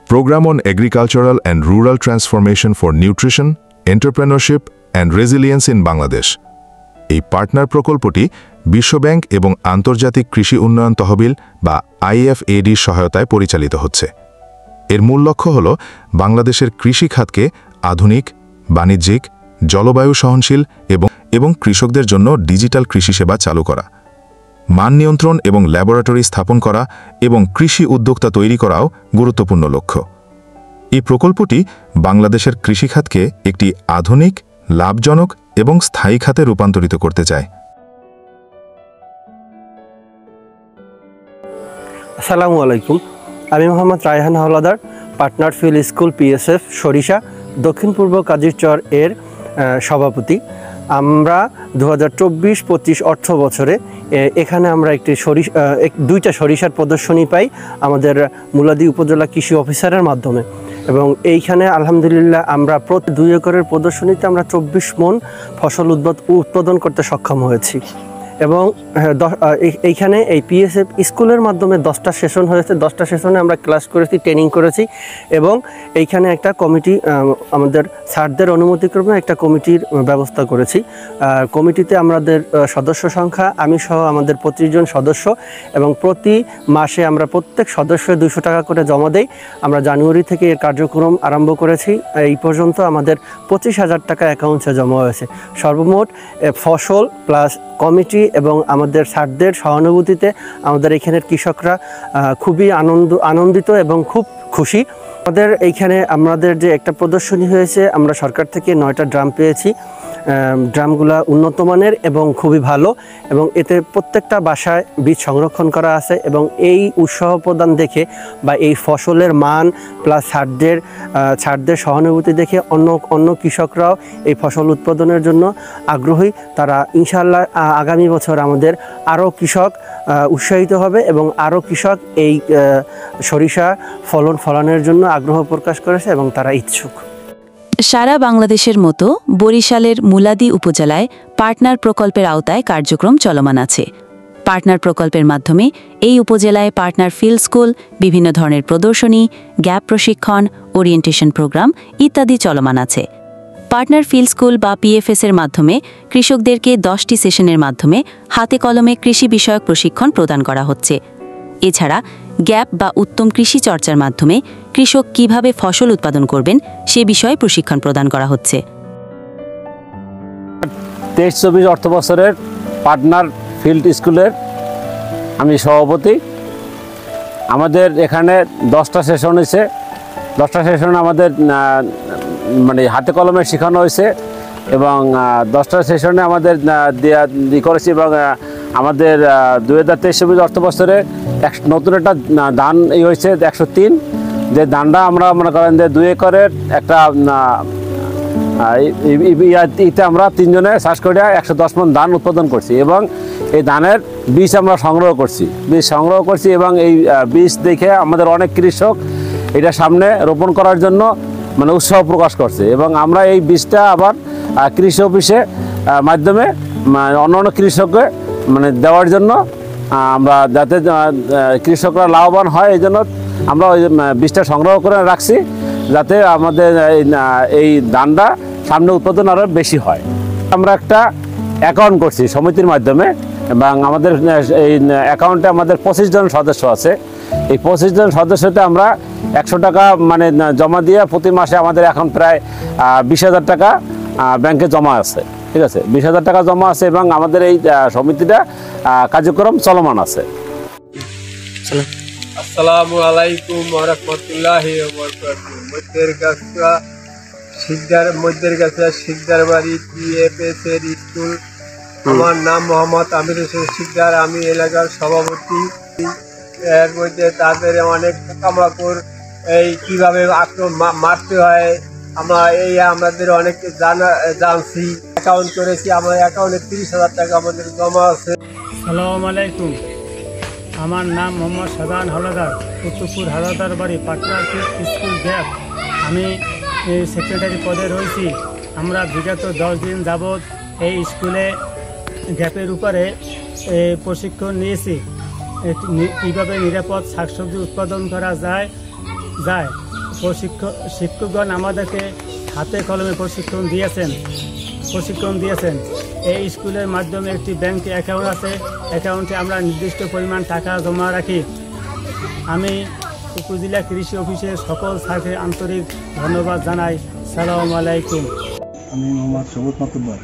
Program on Agricultural and Rural Transformation for Nutrition, Entrepreneurship and Resilience in Bangladesh। এই partner প্রকল্পটি বিশ্বব্যাংক এবং আন্তর্জাতিক কৃষি উন্নয়ন তহবিল বা IFADর সহায়তায় পরিচালিত হচ্ছে। এর মূল লক্ষ্য হল বাংলাদেশের কৃষি খাতকে আধুনিক, বাণিজ্যিক, জলবায়ু সহনশীল এবং কৃষকদের জন্য ডিজিটাল কৃষি সেবা চালু করা, মান নিয়ন্ত্রণ এবং ল্যাবরেটরি স্থাপন করা এবং কৃষি উদ্যোক্তা তৈরি করাও গুরুত্বপূর্ণ লক্ষ্য। এই প্রকল্পটি বাংলাদেশের কৃষিখাতকে একটি আধুনিক, লাভজনক এবং স্থায়ী খাতে রূপান্তরিত করতে চায়। আসসালামু আলাইকুম, আমি Mohammad Raihan Howlader, partner field school PSF সরিষা দক্ষিণ পূর্ব কাজিরচর এর সভাপতি। আমরা 2024-25 অর্থ বছরে এখানে আমরা দুইটা সরিষার প্রদর্শনী পাই আমাদের মুলাদি উপজেলা কৃষি অফিসারের মাধ্যমে, এবং এইখানে আলহামদুলিল্লাহ আমরা প্রতি 2 একরের প্রদর্শনীতে আমরা 24 মণ ফসল উৎপাদন করতে সক্ষম হয়েছি। এবং এইখানে এই PSF স্কুলের মাধ্যমে 10টা সেশন হয়েছে। 10টা সেশনে আমরা ক্লাস করেছি, ট্রেনিং করেছি, এবং এইখানে একটা কমিটি আমাদের স্যারদের অনুমতিক্রমে একটা কমিটির ব্যবস্থা করেছি। কমিটিতে আমাদের সদস্য সংখ্যা আমি সহ আমাদের 25 জন সদস্য, এবং প্রতি মাসে আমরা প্রত্যেক সদস্য 200 টাকা করে জমা দেই। আমরা জানুয়ারি থেকে এর কার্যক্রম আরম্ভ করেছি। এই পর্যন্ত আমাদের 25,000 টাকা অ্যাকাউন্টে জমা হয়েছে। সর্বমোট ফসল প্লাস কমিটি এবং আমাদের স্যারদের সহানুভূতিতে আমাদের এখানের কৃষকরা খুবই আনন্দিত এবং খুব খুশি। আমাদের এইখানে আমাদের যে একটা প্রদর্শনী হয়েছে, আমরা সরকার থেকে 9টা ড্রাম পেয়েছি। ড্রামগুলা উন্নত মানের এবং খুবই ভালো, এবং এতে প্রত্যেকটা বাসায় বীজ সংরক্ষণ করা আছে। এবং এই উৎসাহ প্রদান দেখে বা এই ফসলের মান প্লাস ছাড়দের সহানুভূতি দেখে অন্য কৃষকরাও এই ফসল উৎপাদনের জন্য আগ্রহী। তারা ইনশাআল্লাহ আগামী বছর আমাদের আরও কৃষক উৎসাহিত হবে এবং আরও কৃষক এই সরিষা ফলনের জন্য আগ্রহ প্রকাশ করেছে এবং তারা ইচ্ছুক। সারা বাংলাদেশের মতো বরিশালের মুলাদি উপজেলায় পার্টনার প্রকল্পের আওতায় কার্যক্রম চলমান আছে। পার্টনার প্রকল্পের মাধ্যমে এই উপজেলায় পার্টনার ফিল্ড স্কুল, বিভিন্ন ধরনের প্রদর্শনী, গ্যাপ প্রশিক্ষণ, ওরিয়েন্টেশন প্রোগ্রাম ইত্যাদি চলমান আছে। পার্টনার ফিল্ড স্কুল বা PFS এর মাধ্যমে কৃষকদেরকে 10টি সেশনের মাধ্যমে হাতে কলমে কৃষি বিষয়ক প্রশিক্ষণ প্রদান করা হচ্ছে। এছাড়া গ্যাপ বা উত্তম কৃষি চর্চার মাধ্যমে কৃষক কিভাবে ফসল উৎপাদন করবেন সে বিষয়ে প্রশিক্ষণ প্রদান করা হচ্ছে। 23-24 অর্থ বছরের পার্টনার ফিল্ড স্কুলের আমি সভাপতি। আমাদের এখানে 10টা সেশন হয়েছে। 10টা সেশনে আমাদের মানে হাতে কলমে শেখানো হয়েছে, এবং 10টা সেশনে আমাদের করেছি। এবং আমাদের 2023-24 অর্থ বছরে নতুন একটা ধান হয়েছে 103, যে ধানটা আমরা মনে করেন যে 2 একরের একটা ইতে আমরা 3 জনে চাষ করে 110 মণ ধান উৎপাদন করছি, এবং এই ধানের বীজ আমরা সংগ্রহ করছি। এবং এই বীজ দেখে আমাদের অনেক কৃষক এটা সামনে রোপণ করার জন্য মানে উৎসাহ প্রকাশ করছে, এবং আমরা এই বীজটা আবার কৃষি অফিসে মাধ্যমে অন্যান্য কৃষককে মানে দেওয়ার জন্য আমরা যাতে কৃষকরা লাভবান হয় এই জন্য আমরা ওই বীজটা সংগ্রহ করে রাখছি, যাতে আমাদের এই ধানটা সামনে উৎপাদন আরও বেশি হয়। আমরা একটা অ্যাকাউন্ট করছি সমিতির মাধ্যমে, এবং আমাদের এই অ্যাকাউন্টে আমাদের 25 জন সদস্য আছে। এই 25 জন সদস্যতে আমরা 100 টাকা মানে জমা দিয়ে প্রতি মাসে আমাদের এখন প্রায় 20,000 টাকা ব্যাংকে জমা আছে। ঠিক আছে, 20,000 টাকা জমা আছে, এবং আমাদের এই সমিতিটা কার্যক্রম চলমান আছে। আসসালামু আলাইকুম ওয়া রাহমাতুল্লাহি ওয়া বারাকাতুহু। মধ্যেরগাছা শিকদারবাড়ি PFS এর স্কুল। আমার নাম মোহাম্মদ আমির হোসেন শিকদার, আমি এলাকার সভাপতি। এর মধ্যে তাদের অনেক পোকামাকড় এই কীভাবে মারতে হয় আমাদের অনেক জানছি, অ্যাকাউন্ট করেছি। আমার অ্যাকাউন্টে 30,000 টাকা আমাদের জমা আছে। আসসালামু আলাইকুম, আমার নাম মোহাম্মদ সাদান হাওলাদার, উত্তরপুর হাওলাদার বাড়ি, পার্টনার স্কুল গ্যাপ। আমি সেক্রেটারি পদে রয়েছি। আমরা বিগত 10 দিন যাবৎ এই স্কুলে গ্যাপের উপরে প্রশিক্ষণ নিয়েছি, কীভাবে নিরাপদ শাকসবজি উৎপাদন করা যায়। শিক্ষকগণ আমাদেরকে হাতে কলমে প্রশিক্ষণ দিয়েছেন। এই স্কুলের মাধ্যমে একটি ব্যাংকে অ্যাকাউন্ট আছে, অ্যাকাউন্টে আমরা নির্দিষ্ট পরিমাণ টাকা জমা রাখি। আমি উপজেলা কৃষি অফিসের সকল স্যারকে আন্তরিক ধন্যবাদ জানাই। সালামু আলাইকুম। আমি মোহাম্মদ সবুজ মাতুব্বর,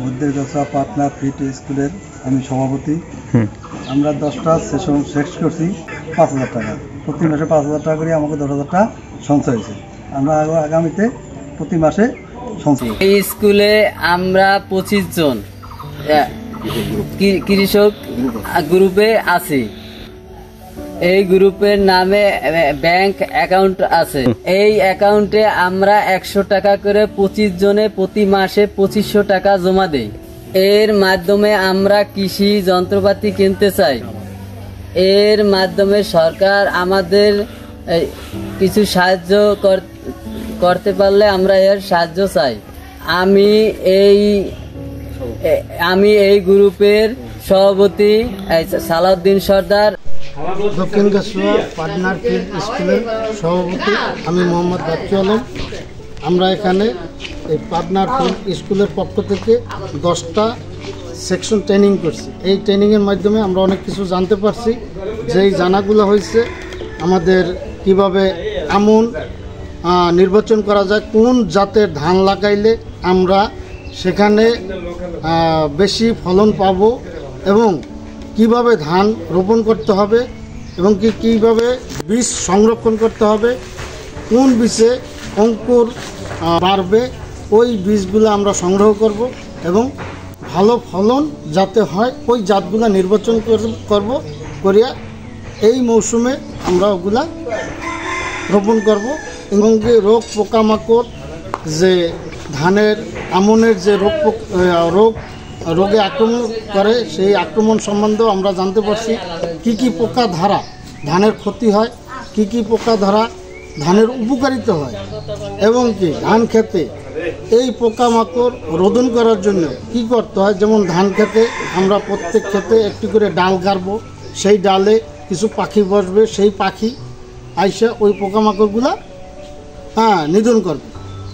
মধ্যেরগাছা পাটনা ফিট স্কুলের আমি সভাপতি। আমরা 10টা সেশন শেষ করছি 5,000 টাকা, প্রতি মাসে 5,000 টাকা করে আমাকে 10,000 টাকা সঞ্চয় হয়েছে। আমরা আগামীতে প্রতি মাসে সঞ্চয়। এই স্কুলে আমরা 25 জন কৃষক গ্রুপে আছি। এই গ্রুপের নামে ব্যাংক অ্যাকাউন্ট আছে। এই অ্যাকাউন্টে আমরা 100 টাকা করে 25 জনে প্রতি মাসে 2500 টাকা জমা দেই। এর মাধ্যমে আমরা কৃষি যন্ত্রপাতি কিনতে চাই। এর মাধ্যমে সরকার আমাদের কিছু সাহায্য করতে পারলে আমরা এর সাহায্য চাই। আমি এই গ্রুপের সভাপতি সালাউদ্দিন সর্দার। দক্ষিণ গাছুয়া পাটনার ফিল্ড স্কুলের সভাপতি আমি মোহাম্মদ বাচ্চু আলম। আমরা এখানে এই পাটনার ফিল্ড স্কুলের পক্ষ থেকে 10টা সেকশন ট্রেনিং করছি। এই ট্রেনিংয়ের মাধ্যমে আমরা অনেক কিছু জানতে পারছি। যেই জানাগুলো হয়েছে আমাদের কিভাবে আমন নির্বাচন করা যায়, কোন জাতের ধান লাগাইলে আমরা সেখানে বেশি ফলন পাব, এবং কিভাবে ধান রোপণ করতে হবে, এবং কিভাবে বীজ সংরক্ষণ করতে হবে, কোন বীজে অঙ্কুর বাড়বে ওই বীজগুলো আমরা সংগ্রহ করব, এবং ভালো ফলন যাতে হয় ওই জাতগুলো নির্বাচন করব করিয়া এই মৌসুমে আমরা ওগুলা রোপণ করব। এবং রোগ পোকামাকড় যে ধানের আমনের যে রোগে আক্রমণ করে সেই আক্রমণ সম্বন্ধেও আমরা জানতে পারছি। কি পোকা ধারা ধানের ক্ষতি হয়, কি পোকা ধারা ধানের উপকারিতা হয়, এবং কি ধান খেতে এই পোকামাকড় রোধন করার জন্য কি করতে হয়। যেমন ধান খেতে আমরা প্রত্যেক ক্ষেতে একটি করে ডাল গাড়বো, সেই ডালে কিছু পাখি বসবে, সেই পাখি আইসা ওই পোকামাকড়গুলা নিধন করবে,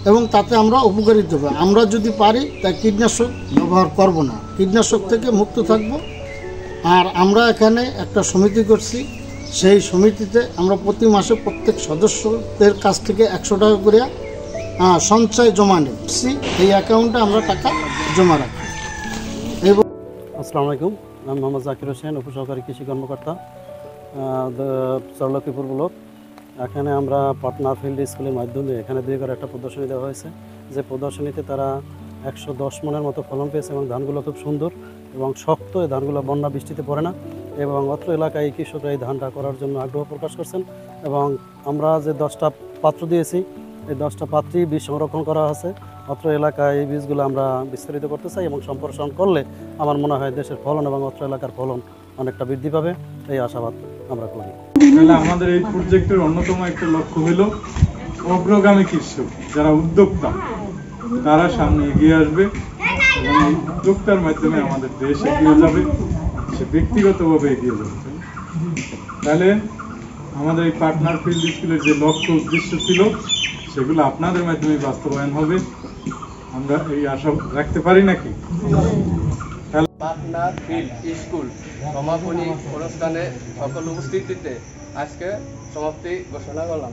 এবং তাতে আমরা উপকারিত হবে। আমরা যদি পারি তাই কীটনাশক ব্যবহার করব না, কীটনাশক থেকে মুক্ত থাকব। আর আমরা এখানে একটা সমিতি করছি, সেই সমিতিতে আমরা প্রতি মাসে প্রত্যেক সদস্যদের কাছ থেকে 100 টাকা করে সঞ্চয় জমা নিচ্ছি। এই অ্যাকাউন্টে আমরা টাকা জমা রাখি। আসসালামু আলাইকুম, আমি মোহাম্মদ জাকির হোসেন, উপসহকারী কৃষি কর্মকর্তা, চরলক্ষ্মীপুর ব্লক। এখানে আমরা পাটনার ফিল্ড স্কুলের মাধ্যমে এখানে 2 একর একটা প্রদর্শনী দেওয়া হয়েছে। যে প্রদর্শনীতে তারা 110 মনের মতো ফলন পেয়েছে, এবং ধানগুলো খুব সুন্দর এবং শক্ত। এই ধানগুলো বন্যা বৃষ্টিতে পড়ে না, এবং অত্র এলাকায় কৃষকরা এই ধানটা করার জন্য আগ্রহ প্রকাশ করছেন। এবং আমরা যে 10টা পাত্র দিয়েছি, এই 10টা পাত্রই বীজ সংরক্ষণ করা আছে। অত্র এলাকায় এই বীজগুলো আমরা বিস্তারিত করতে চাই, এবং সম্প্রসারণ করলে আমার মনে হয় দেশের ফলন এবং অত্র এলাকার ফলন অনেকটা বৃদ্ধি পাবে, এই আশাবাদ আমরা করি। তাহলে আমাদের এই প্রজেক্টের অন্যতম একটা লক্ষ্য হলো অগ্রগামী কৃষক যারা উদ্যোক্তা তারা সামনে এগিয়ে আসবে, এবং এই উদ্যোক্তার মাধ্যমে আমাদের দেশ এগিয়ে যাবে, সে ব্যক্তিগতভাবে এগিয়ে যাবে। তাহলে আমাদের এই পাটনার ফিল্ড স্কুলের যে লক্ষ্য উদ্দেশ্য ছিল সেগুলো আপনাদের মাধ্যমে বাস্তবায়ন হবে, আমরা এই আশা রাখতে পারি নাকি? পাটনার ফিল্ড স্কুল সমাপনী অনুষ্ঠানে সকল উপস্থিতিতে আজকে সমাপ্তি ঘোষণা করলাম।